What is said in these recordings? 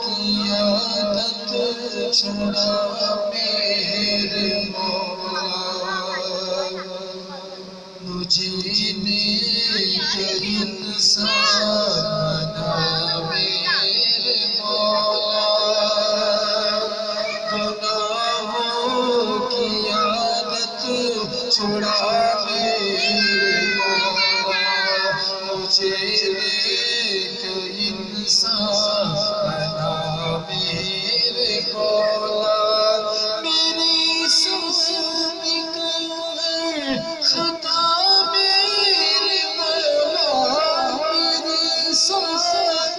کی عادت چھڑا میرے مولا، مجھے نیک انسان بنا میرے مولا، گناہوں کی عادت چھڑا میرے مولا، مجھے نیک انسان بنا میرے مولا، میری سانس بھی کہیں خطا میرے مولا، میری سانس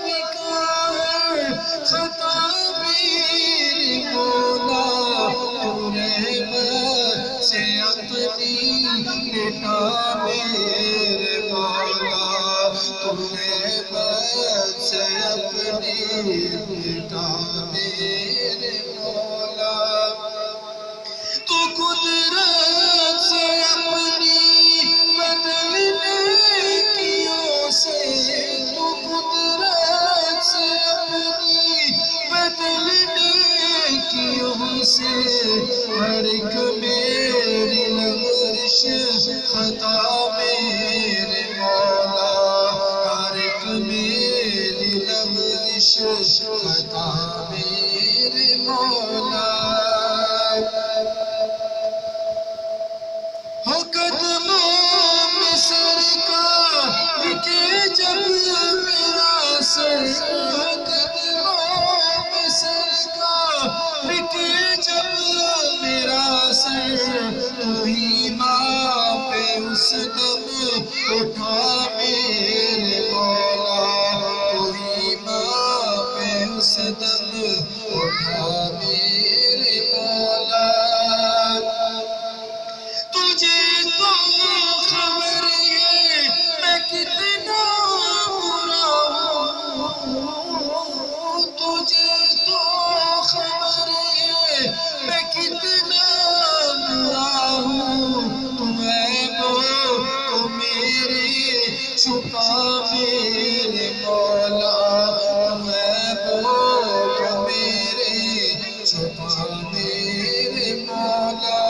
بھی کہیں خطا میرے مولا، تو رحمت سے اپنی مٹا میرے مولا، تو رحمت سے اپنی مٹا میرے مولا، تو قدرت سے اپنی بدلنے کیوں سے، تو قدرت سے اپنی بدلنے کیوں سے، ہر ایک میری لغزش خطا میرے مولا، ہر ایک میری لغزش خطا میرے مولا، ہو قدموں میں سرکار کے جب میرا سر، ہو قدموں میں سرکار کے جب میرا سر، تو ہی ماں پہ اس دم اٹھا میرے مولا، تو ہی ماں پہ اس دم اٹھا میرے مولا، تجھے تو خبر ہے میں کتنا برا ہوں، تجھے تو خبر ہے میں کتنا برا ہوں، تم عیبوں کو میرے چھپا میرے مولا، تم عیبوں کو میرے چھپا میرے مولا،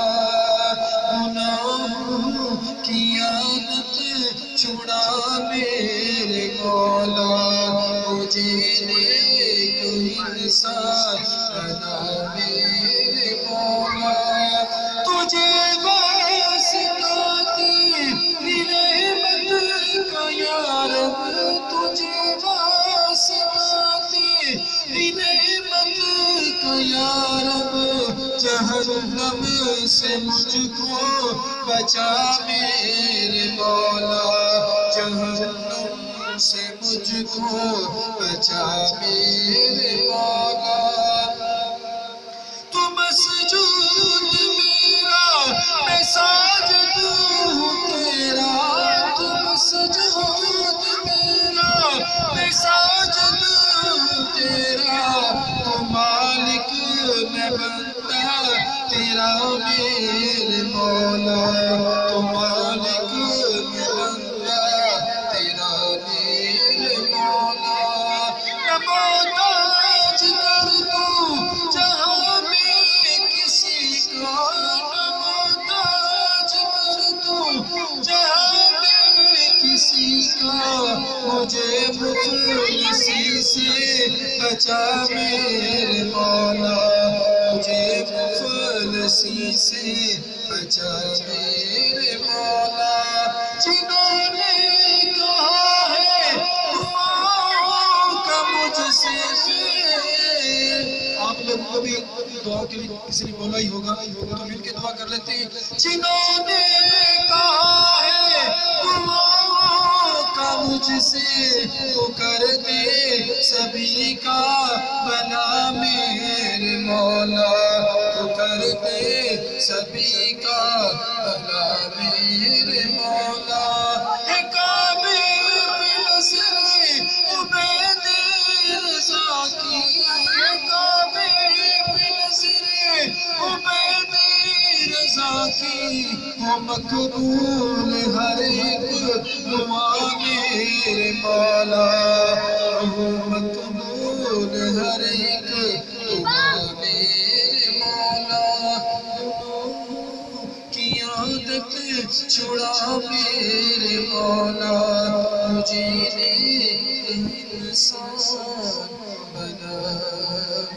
گناہوں کی عادت چھڑا میرے مولا، مجھے نیک انسان بنا میرے مولا، تجھے واسطہ تیری رحمت کا یا رب، تجھے واسطہ تیری رحمت کا یا رب، جہنم سے مجھ کو بچا میرے مولا، جہنم سے مجھ کو بچا میرے مولا، تو مسجود میرا میں ساجد ہوں تیرا، تو مسجود میرا میں ساجد ہوں تیرا، تو مالک میں بندہ تیرا میرے مولا، تو مالک میں بندہ تیرا میرے مولا، نہ محتاج کر تو جہاں میں کسی کا، نہ محتاج کر تو جہاں میں کسی کا، مجھے مفلسی سے بچا میرے مولا، مجھے مفلسی سے بچا میرے مولا، جنہوں نے کہا ہے دعاؤں کا مجھ سے آپ لوگ کو بھی دعا کے لیے کسی نے بولا ہی ہوگا تو مل کے دعا کر لیتے ہیں، جنہوں نے کہا ہے دعاؤں کا مجھ سے، تو کر دے سبھی کا بنا میرے مولا، تو کر دے سبھی کا بنا میرے مولا، ہے کعبے پہ نظر عبید رضا کی، ہے کعبے پہ نظر عبید رضا کی، وہ مقبول ہر ایک دعا میرے مولا، وہ مقبول ہر ایک دعا میرے مولا، کی عادت چھڑا میرے مولا، مجھے انسان بنا